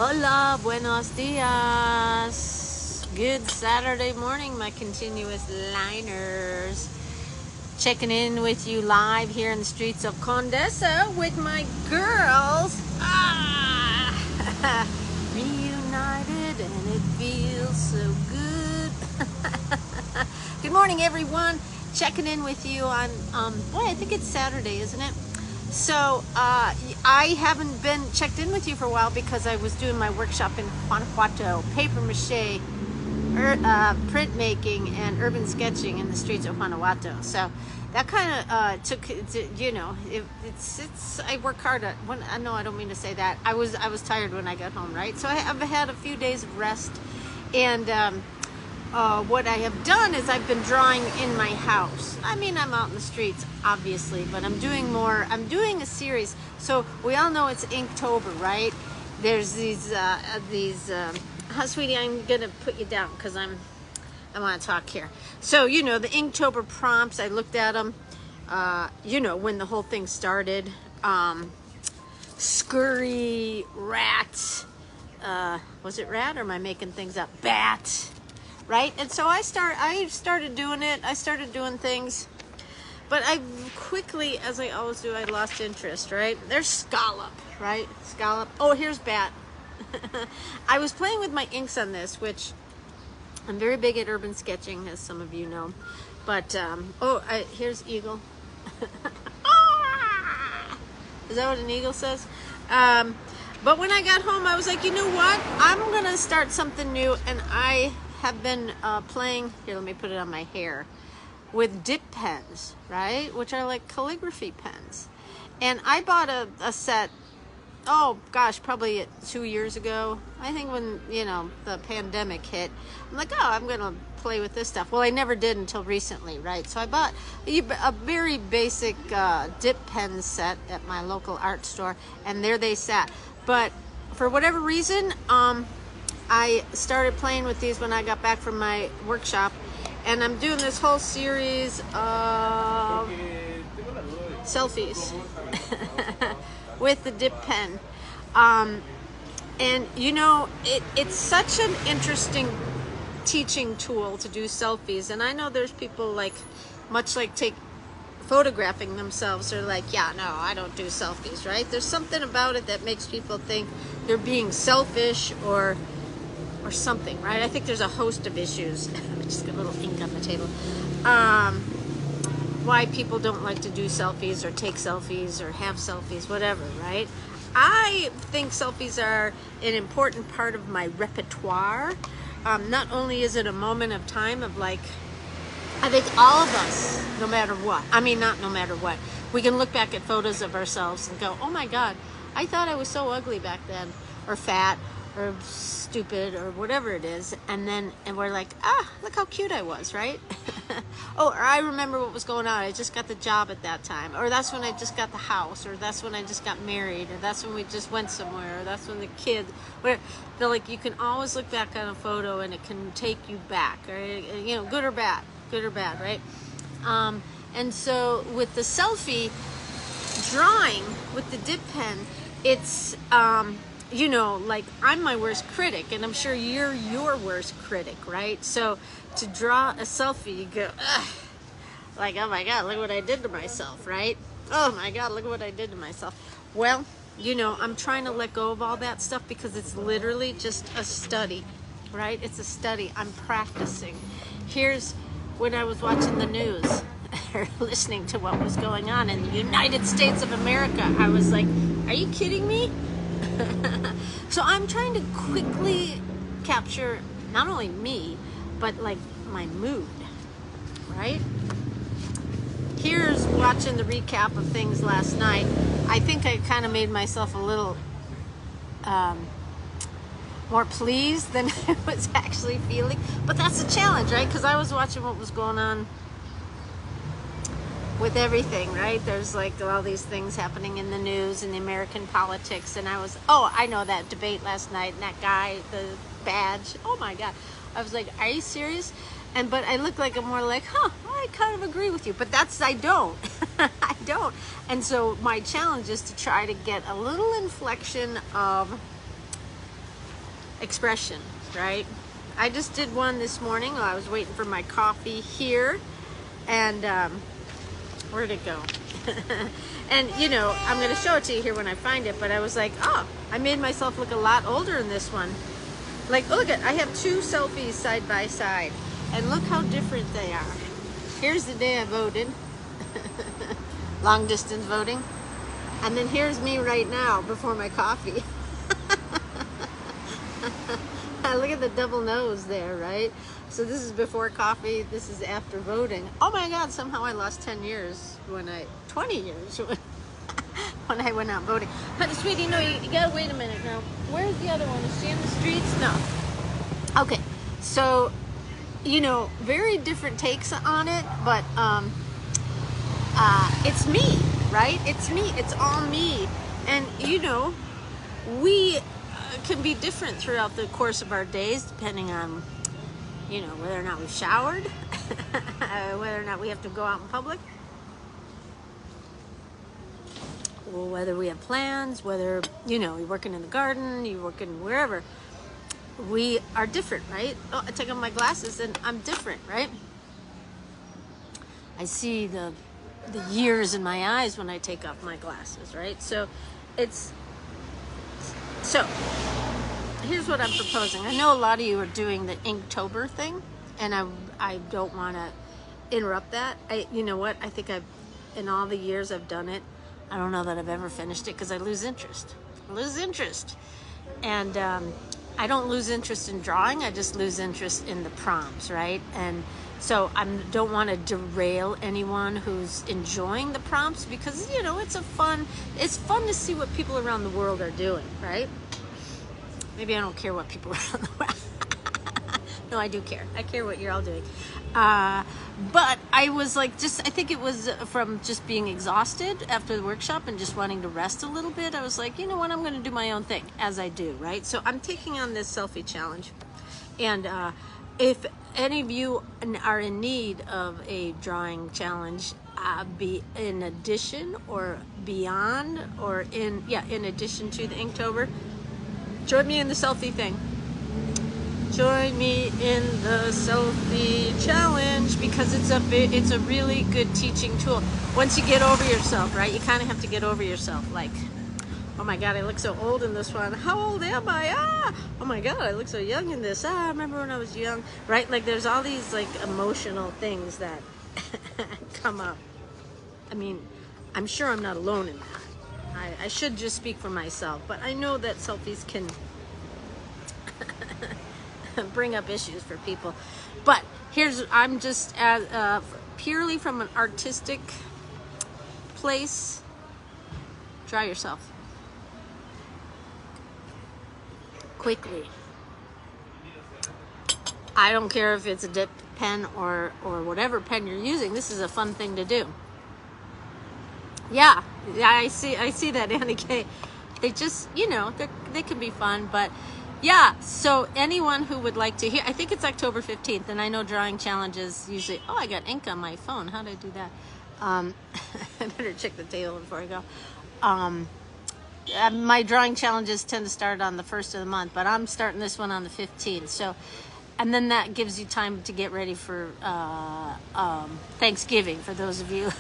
Hola, buenos dias. Good Saturday morning, my continuous liners. Checking in with you live here in the streets of Condesa with my girls. Reunited and it feels so good. Good morning, everyone. Checking in with you on, boy, I think it's Saturday, isn't it? So I haven't been checked in with you for a while because I was doing my workshop in Guanajuato, paper mache, printmaking, and urban sketching in the streets of Guanajuato. So that kind of took, you know, it's. I work hard at. When no, I don't mean to say that. I was tired when I got home, right? So I've had a few days of rest, and what I have done is I've been drawing in my house. I mean, I'm out in the streets, obviously, but I'm doing a series. So we all know it's Inktober, right? There's these, sweetie, I'm going to put you down because I want to talk here. So, you know, the Inktober prompts, I looked at them, you know, when the whole thing started. Scurry, rat, was it rat or am I making things up? Bat. Right? And so I started doing it. I started doing things. But I quickly, as I always do, I lost interest, right? There's scallop, right? Scallop. Oh, here's bat. I was playing with my inks on this, which I'm very big at urban sketching, as some of you know. But, here's eagle. Is that what an eagle says? But when I got home, I was like, you know what? I'm going to start something new, and I have been playing, here, let me put it on my hair, with dip pens, right? Which are like calligraphy pens. And I bought a set, oh gosh, probably 2 years ago. I think when, you know, the pandemic hit. I'm like, oh, I'm going to play with this stuff. Well, I never did until recently, right? So I bought a very basic dip pen set at my local art store, and there they sat. But for whatever reason, I started playing with these when I got back from my workshop, and I'm doing this whole series of selfies with the dip pen. And you know, it's such an interesting teaching tool to do selfies. And I know there's people like, much like photographing themselves, are like, yeah, no, I don't do selfies, right? There's something about it that makes people think they're being selfish or something, right? I think there's a host of issues. I just got a little ink on the table. Why people don't like to do selfies or take selfies or have selfies, whatever, right? I think selfies are an important part of my repertoire. Not only is it a moment of time of like, I think all of us, no matter what, I mean, not no matter what, we can look back at photos of ourselves and go, oh my God, I thought I was so ugly back then, or fat, or stupid, or whatever it is, and we're like, look how cute I was, right? Oh, or I remember what was going on. I just got the job at that time, or that's when I just got the house, or that's when I just got married, or that's when we just went somewhere, or that's when the kid, whatever. They're like, you can always look back on a photo and it can take you back, right? You know, good or bad, right? And so with the selfie drawing with the dip pen, it's you know, like, I'm my worst critic, and I'm sure you're your worst critic, right? So to draw a selfie, you go, ugh, like, oh my God, look what I did to myself, right? Oh my God, look what I did to myself. Well, you know, I'm trying to let go of all that stuff because it's literally just a study, right? It's a study. I'm practicing. Here's when I was watching the news or listening to what was going on in the United States of America. I was like, are you kidding me? So I'm trying to quickly capture not only me, but like my mood, right? Here's watching the recap of things last night. I think I kind of made myself a little more pleased than I was actually feeling. But that's a challenge, right? Because I was watching what was going on with everything, right? There's like all these things happening in the news and the American politics, and I know that debate last night, and that guy, the badge, oh my God. I was like, are you serious? But I look like I'm more like, I kind of agree with you, but I don't. I don't. And so my challenge is to try to get a little inflection of expression, right? I just did one this morning while I was waiting for my coffee here, and where'd it go? And you know, I'm going to show it to you here when I find it, but I was like, oh, I made myself look a lot older in this one. Like, look at, I have two selfies side by side, and look how different they are. Here's the day I voted, long distance voting, and then here's me right now before my coffee. Look at the double nose there, right? So this is before coffee, this is after voting. Oh my God, somehow I lost 20 years when I went out voting. But sweetie, no, you gotta wait a minute now. Where's the other one? Is she in the streets? No. Okay, so, you know, very different takes on it, but it's me, right? It's me, it's all me. And you know, we can be different throughout the course of our days, depending on, you know, whether or not we've showered, whether or not we have to go out in public, or whether we have plans, whether, you know, you're working in the garden, you're working wherever. We are different, right? Oh, I take off my glasses and I'm different, right? I see the years in my eyes when I take off my glasses, right? So here's what I'm proposing. I know a lot of you are doing the Inktober thing, and I don't want to interrupt that. You know what? I think in all the years I've done it, I don't know that I've ever finished it because I lose interest. And I don't lose interest in drawing. I just lose interest in the prompts, right? And so I don't want to derail anyone who's enjoying the prompts, because, you know, it's fun to see what people around the world are doing, right? Maybe I don't care what people around the world. No, I do care. I care what you're all doing. But I was like, I think it was from just being exhausted after the workshop and just wanting to rest a little bit. I was like, you know what, I'm going to do my own thing, as I do, right? So I'm taking on this selfie challenge. And if any of you are in need of a drawing challenge, be in addition or beyond, or in addition to the Inktober, join me in the selfie thing. Join me in the selfie challenge, because it's a really good teaching tool. Once you get over yourself, right? You kind of have to get over yourself. Like, oh my God, I look so old in this one. How old am I? Oh my God, I look so young in this. I remember when I was young, right? Like, there's all these like emotional things that come up. I mean, I'm sure I'm not alone in that. I should just speak for myself, but I know that selfies can bring up issues for people. But I'm just purely from an artistic place. Draw yourself quickly. I don't care if it's a dip pen or whatever pen you're using. This is a fun thing to do. Yeah, I see that, Annie K. They just, you know, they can be fun, but yeah. So anyone who would like to hear, I think it's October 15th, and I know drawing challenges usually. Oh, I got ink on my phone. How did I do that? I better check the table before I go. My drawing challenges tend to start on the 1st of the month, but I'm starting this one on the 15th. So, and then that gives you time to get ready for Thanksgiving, for those of you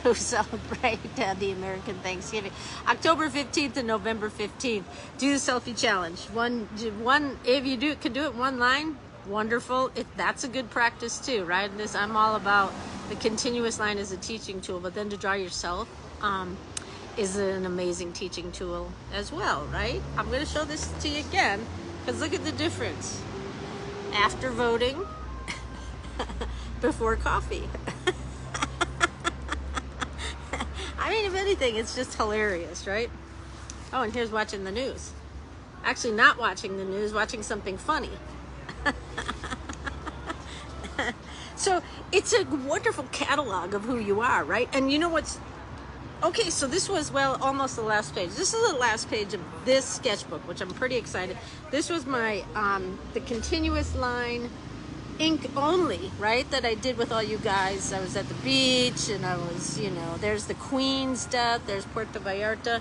who celebrate the American Thanksgiving. October 15th and November 15th. Do the selfie challenge. One. If you can do it one line, wonderful. That's a good practice too, right? I'm all about the continuous line as a teaching tool, but then to draw yourself is an amazing teaching tool as well, right? I'm going to show this to you again, because look at the difference. After voting, before coffee. I mean, if anything, it's just hilarious, right? Oh, and here's watching the news. Actually, not watching the news, watching something funny. So it's a wonderful catalog of who you are, right? And you know what's... Okay, so this was, well, almost the last page. This is the last page of this sketchbook, which I'm pretty excited. This was my, the continuous line, ink only, right, that I did with all you guys. I was at the beach, and I was, you know, there's the Queen's death, there's Puerto Vallarta.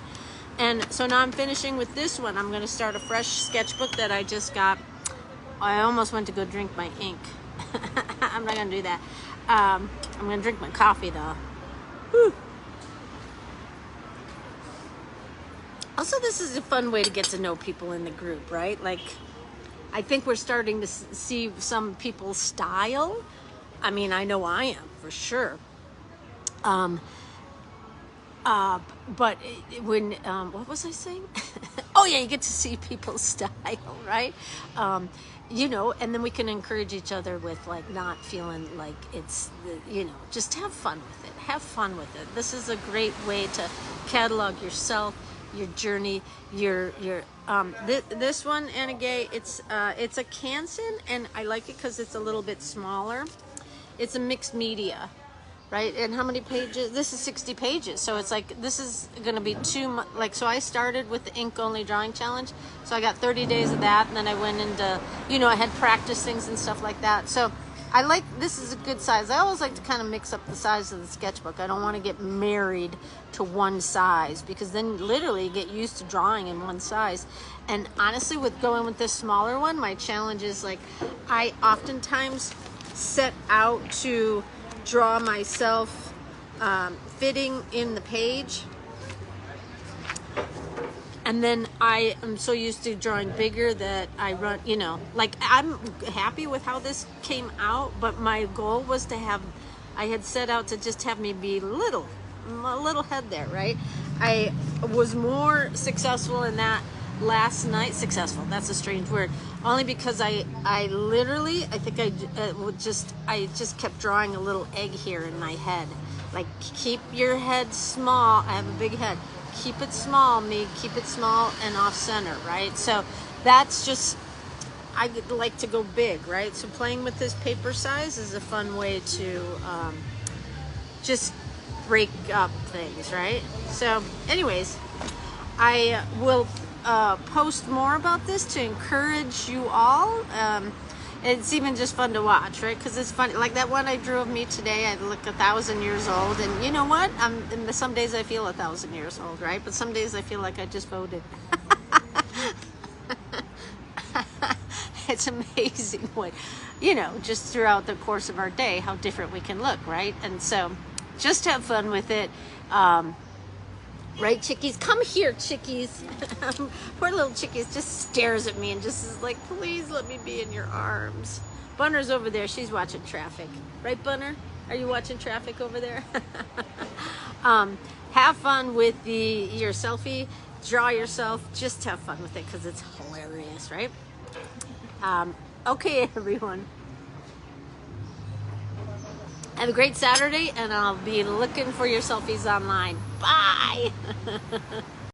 And so now I'm finishing with this one. I'm going to start a fresh sketchbook that I just got. I almost went to go drink my ink. I'm not going to do that. I'm going to drink my coffee though. Whew. Also, this is a fun way to get to know people in the group, right? Like, I think we're starting to see some people's style. I mean, I know I am for sure. But when, what was I saying? Oh yeah, you get to see people's style, right? You know, and then we can encourage each other with like not feeling like it's, you know, just have fun with it. Have fun with it. This is a great way to catalog yourself, your journey, this one, Anna Gay, it's a Canson, and I like it because it's a little bit smaller. It's a mixed media. Right, and how many pages? This is 60 pages, so it's like this is gonna be too much. Like, so I started with the ink only drawing challenge, so I got 30 days of that, and then I went into, you know, I had practice things and stuff like that. So I like, this is a good size. I always like to kind of mix up the size of the sketchbook. I don't want to get married to one size, because then literally you get used to drawing in one size. And honestly, with going with this smaller one, my challenge is like, I oftentimes set out to draw myself fitting in the page, and then I am so used to drawing bigger that I run, you know, like I'm happy with how this came out, but my goal was to have, I had set out to just have me be a little head there, right? I was more successful in that last night. Successful, that's a strange word, only because I literally, I think I just kept drawing a little egg here in my head, like, keep your head small. I have a big head. Keep it small, me, keep it small and off center, right? So that's just, I like to go big, right? So playing with this paper size is a fun way to just break up things, right? So anyways, I will post more about this to encourage you all. It's even just fun to watch, right? Because it's funny, like that one I drew of me today. I look 1,000 years old, and you know what? Some days I feel 1,000 years old, right? But some days I feel like I just voted. It's amazing what, you know, just throughout the course of our day, how different we can look, right? And so just have fun with it. Right, chickies? Come here, chickies. Poor little chickies just stares at me and just is like, please let me be in your arms. Bunner's over there. She's watching traffic. Right, Bunner? Are you watching traffic over there? Have fun with your selfie. Draw yourself. Just have fun with it because it's hilarious, right? Okay, everyone. Have a great Saturday, and I'll be looking for your selfies online. Bye!